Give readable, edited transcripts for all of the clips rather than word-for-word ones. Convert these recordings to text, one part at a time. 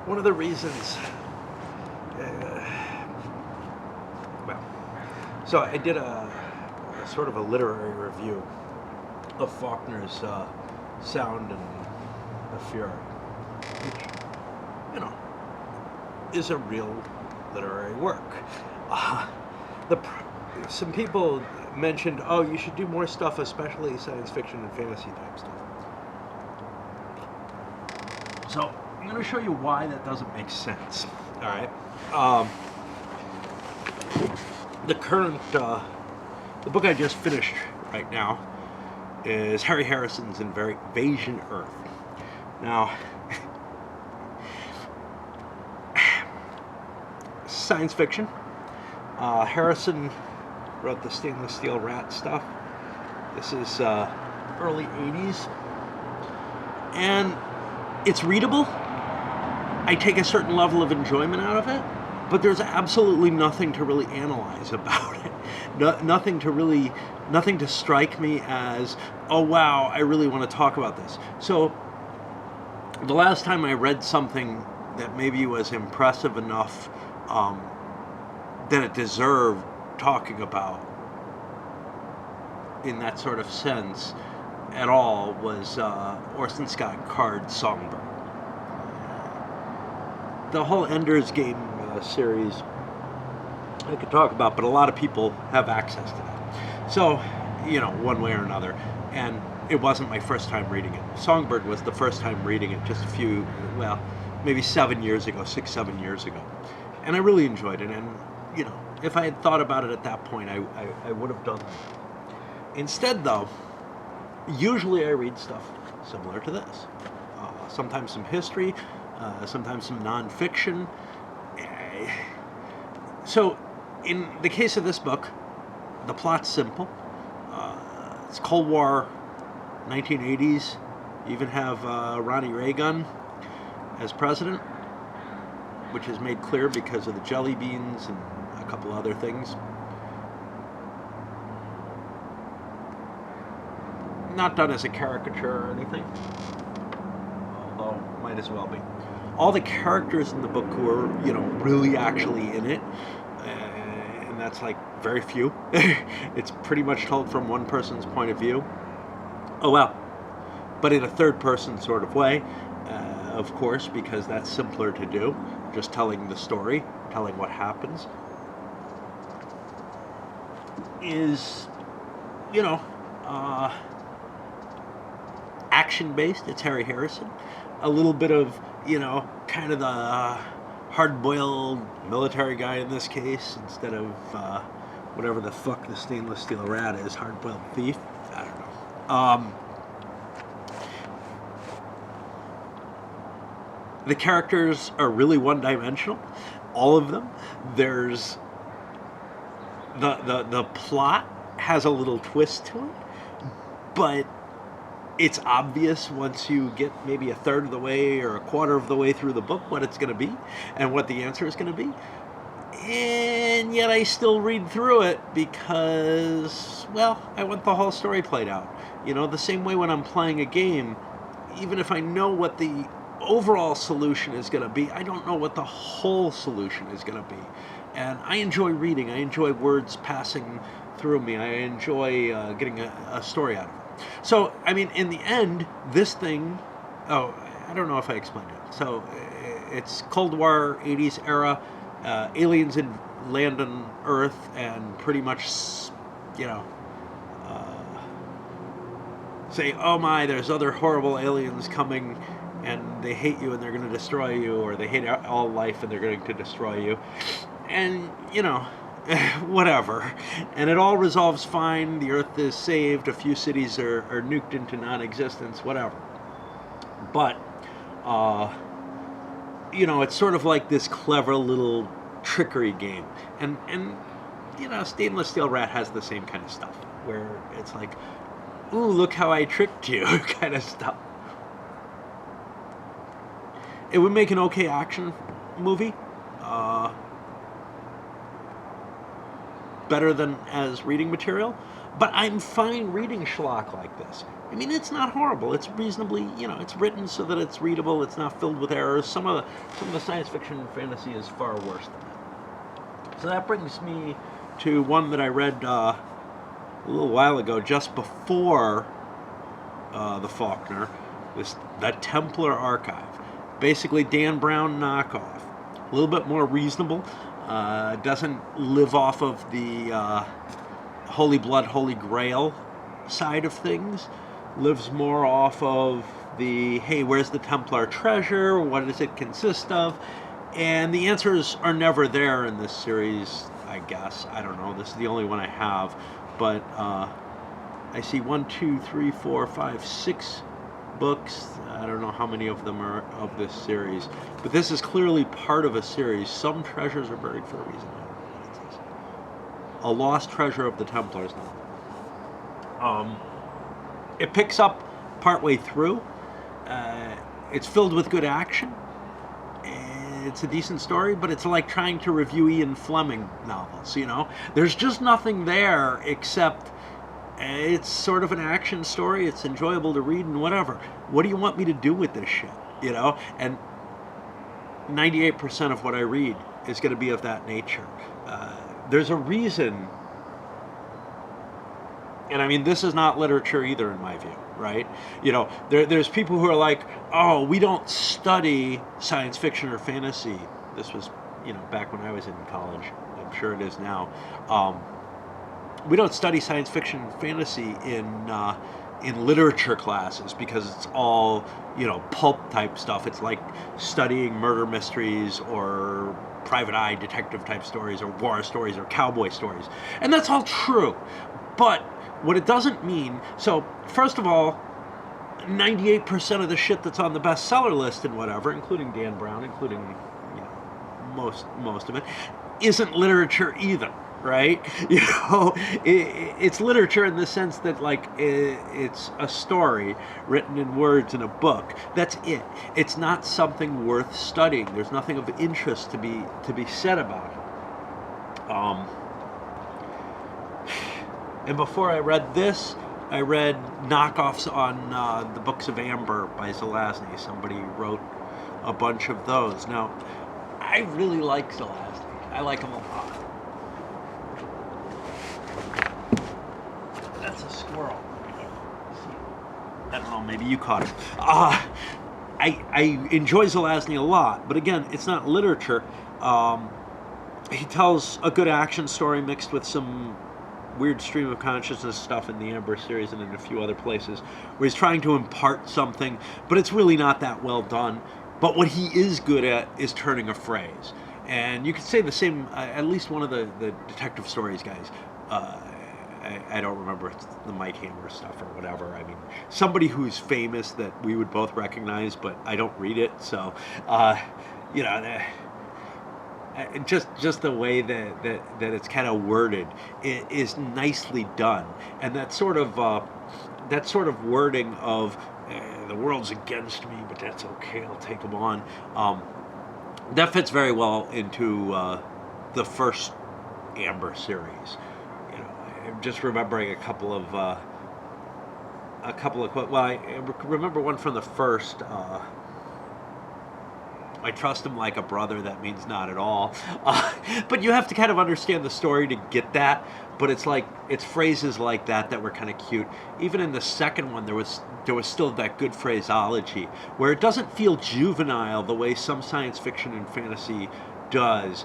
one of the reasons, well, so I did a sort of a literary review of Faulkner's Sound and the Fury, which, you know, is a real literary work. Some people mentioned, oh, you should do more stuff, especially science fiction and fantasy type stuff. So I'm going to show you why that doesn't make sense. All right. The book I just finished right now is Harry Harrison's Invasion Earth. Now, science fiction. Harrison wrote the Stainless Steel Rat stuff. This is early 80s. And it's readable. I take a certain level of enjoyment out of it, but there's absolutely nothing to really analyze about it. Nothing to strike me as, oh wow, I really want to talk about this. So the last time I read something that maybe was impressive enough that it deserved talking about in that sort of sense at all was Orson Scott Card's Songbird. The whole Ender's Game series I could talk about, but a lot of people have access to that. So, you know, one way or another. And it wasn't my first time reading it. Songbird was the first time reading it just maybe 7 years ago, 6-7 years ago. And I really enjoyed it. And, you know, if I had thought about it at that point, I would have done that. Instead, though, usually I read stuff similar to this. Sometimes some history, sometimes some nonfiction. So, in the case of this book, the plot's simple. It's Cold War, 1980s. You even have Ronnie Reagan as president, which is made clear because of the jelly beans and a couple other things. Not done as a caricature or anything, although might as well be. All the characters in the book who are, you know, really actually in it, and that's like very few. It's pretty much told from one person's point of view. Oh well, but in a third person sort of way, of course, because that's simpler to do. Just telling the story, telling what happens, is, you know, action-based. It's Harry Harrison. A little bit of, you know, kind of the hard-boiled military guy in this case, instead of whatever the fuck the Stainless Steel Rat is, hard-boiled thief. I don't know. The characters are really one-dimensional, all of them. There's the plot has a little twist to it, but it's obvious once you get maybe a third of the way or a quarter of the way through the book what it's going to be and what the answer is going to be. And yet I still read through it because, well, I want the whole story played out. You know, the same way when I'm playing a game, even if I know what the overall solution is going to be, I don't know what the whole solution is going to be. And I enjoy reading. I enjoy words passing through me. I enjoy getting a story out of it. So, I mean, in the end, this thing, I don't know if I explained it. So, it's Cold War, 80s era, aliens land on Earth and pretty much, you know, say, oh my, there's other horrible aliens coming and they hate you and they're going to destroy you, or they hate all life and they're going to destroy you. And, you know, whatever. And it all resolves fine. The Earth is saved. A few cities are nuked into non-existence, whatever. But, you know, it's sort of like this clever little trickery game. And you know, Stainless Steel Rat has the same kind of stuff, where it's like, ooh, look how I tricked you, kind of stuff. It would make an okay action movie. Better than as reading material. But I'm fine reading schlock like this. I mean, it's not horrible. It's reasonably, it's written so that it's readable. It's not filled with errors. Some of the science fiction and fantasy is far worse than that. So that brings me to one that I read a little while ago, just before the Faulkner, the Templar Archive. Basically, Dan Brown knockoff. A little bit more reasonable. Doesn't live off of the Holy Blood, Holy Grail side of things. Lives more off of the, hey, where's the Templar treasure? What does it consist of? And the answers are never there in this series, I guess. I don't know. This is the only one I have. But I see 1, 2, 3, 4, 5, 6 books. I don't know how many of them are of this series. But this is clearly part of a series. Some treasures are buried for a reason. I don't know what it says. A Lost Treasure of the Templars novel. It picks up partway through. It's filled with good action. It's a decent story, but it's like trying to review Ian Fleming novels, There's just nothing there except it's sort of an action story. It's enjoyable to read and whatever. What do you want me to do with this shit, And 98% of what I read is going to be of that nature. There's a reason. And I mean, this is not literature either, in my view, right? There's people who are like, oh, we don't study science fiction or fantasy. This was, back when I was in college. I'm sure it is now. We don't study science fiction and fantasy in literature classes because it's all, pulp type stuff. It's like studying murder mysteries or private eye detective type stories or war stories or cowboy stories. And that's all true. But what it doesn't mean, so first of all, 98% of the shit that's on the bestseller list and whatever, including Dan Brown, including most of it, isn't literature either, right? It's literature in the sense that it's a story written in words in a book. That's it. It's not something worth studying. There's nothing of interest to be said about it. And before I read this, I read knockoffs on the Books of Amber by Zelazny. Somebody wrote a bunch of those. Now, I really like Zelazny. I like him a lot. That's a squirrel. I don't know, maybe you caught it. I enjoy Zelazny a lot, but again, it's not literature. He tells a good action story mixed with some weird stream of consciousness stuff in the Amber series and in a few other places where he's trying to impart something, but it's really not that well done. But what he is good at is turning a phrase. And you could say the same, at least one of the detective stories guys, I don't remember, it's the Mike Hammer stuff or whatever. I mean, somebody who's famous that we would both recognize, but I don't read it. So, just the way that it's kind of worded is nicely done, and that sort of wording of the world's against me, but that's okay, I'll take them on. That fits very well into the first Amber series. I'm just remembering a couple of well, I remember one from the first. I trust him like a brother. That means not at all. But you have to kind of understand the story to get that. But it's phrases like that were kind of cute. Even in the second one, there was still that good phraseology where it doesn't feel juvenile the way some science fiction and fantasy does.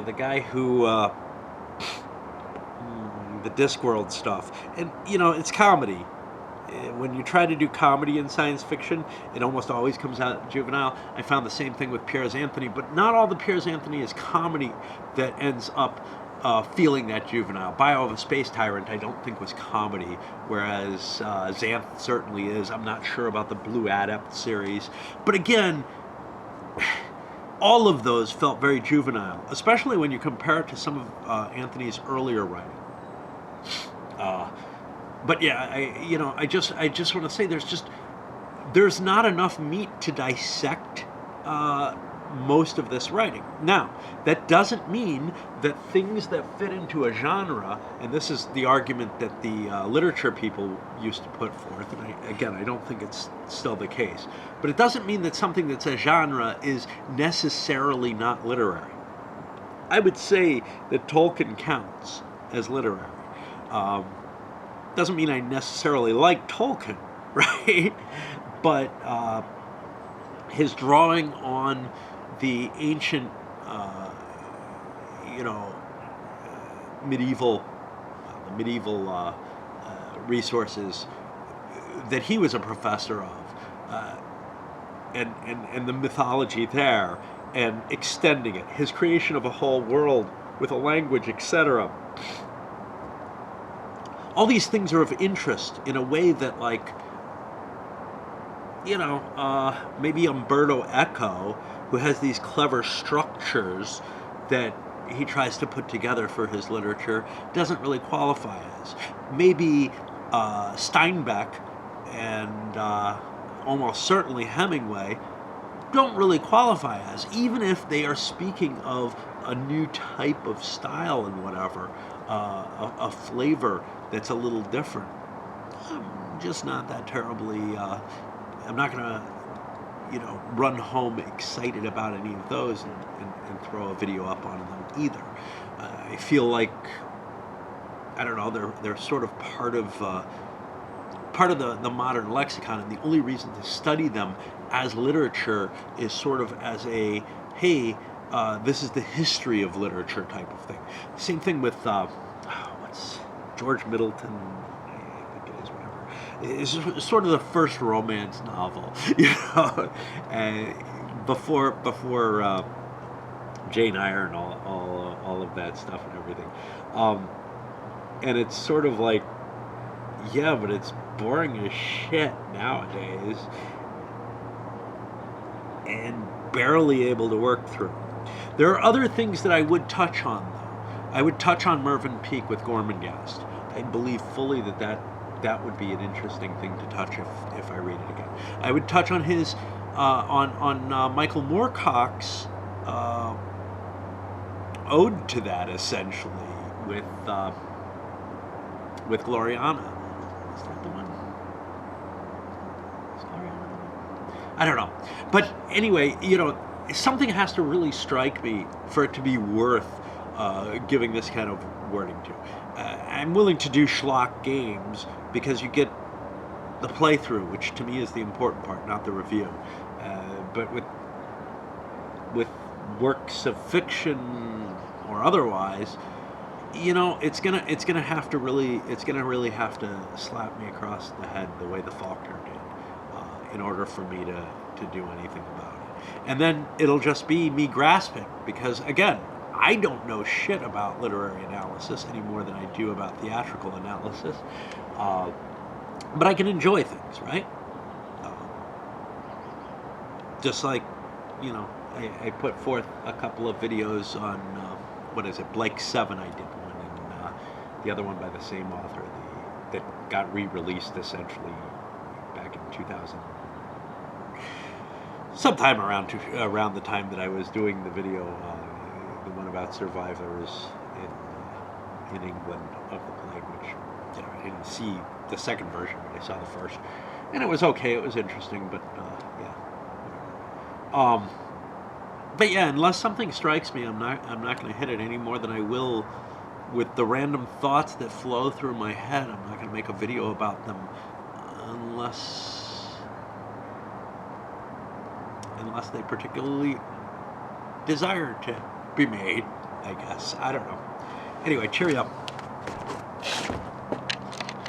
The guy who the Discworld stuff, and it's comedy. When you try to do comedy in science fiction, it almost always comes out juvenile. I found the same thing with Piers Anthony, but not all the Piers Anthony is comedy that ends up feeling that juvenile. Bio of a Space Tyrant I don't think was comedy, whereas Xanth certainly is. I'm not sure about the Blue Adept series. But again, all of those felt very juvenile, especially when you compare it to some of Anthony's earlier writing. But yeah, I just want to say there's not enough meat to dissect most of this writing. Now, that doesn't mean that things that fit into a genre, and this is the argument that the literature people used to put forth, and I don't think it's still the case, but it doesn't mean that something that's a genre is necessarily not literary. I would say that Tolkien counts as literary. Doesn't mean I necessarily like Tolkien, right? But his drawing on the ancient, medieval resources that he was a professor of, and the mythology there, and extending it, his creation of a whole world with a language, etc. All these things are of interest in a way that, like, maybe Umberto Eco, who has these clever structures that he tries to put together for his literature, doesn't really qualify as. Maybe Steinbeck and almost certainly Hemingway don't really qualify as, even if they are speaking of a new type of style and whatever, a flavor that's a little different. I'm just not that terribly, I'm not going to, run home excited about any of those and throw a video up on them either. I feel like, I don't know, they're sort of part of the modern lexicon, and the only reason to study them as literature is sort of as a, hey, this is the history of literature type of thing. Same thing with, what's George Middleton, I think it is, whatever. It's sort of the first romance novel, before Jane Eyre and all of that stuff and everything. And it's sort of like, yeah, but it's boring as shit nowadays and barely able to work through. There are other things that I would touch on, though. I would touch on Mervyn Peake with Gormenghast. I believe fully that would be an interesting thing to touch if I read it again. I would touch on his on Michael Moorcock's ode to that, essentially, with Gloriana. Is that the one? Is Gloriana the one? I don't know. But anyway, something has to really strike me for it to be worth giving this kind of wording to. I'm willing to do schlock games because you get the playthrough, which to me is the important part, not the review. But with works of fiction or otherwise, it's gonna have to really have to slap me across the head the way the Faulkner did, in order for me to do anything about it. And then it'll just be me grasping, because again, I don't know shit about literary analysis any more than I do about theatrical analysis, but I can enjoy things, right? Just like, I put forth a couple of videos on, Blake 7, I did one, and the other one by the same author, that got re-released essentially back in 2000. Sometime around the time that I was doing the video, the one about survivors in England of the plague, which I didn't see the second version, but I saw the first, and it was okay. It was interesting, but yeah. But yeah, unless something strikes me, I'm not going to hit it any more than I will with the random thoughts that flow through my head. I'm not going to make a video about them unless they particularly desire to be made, I guess. I don't know. Anyway, cheerio.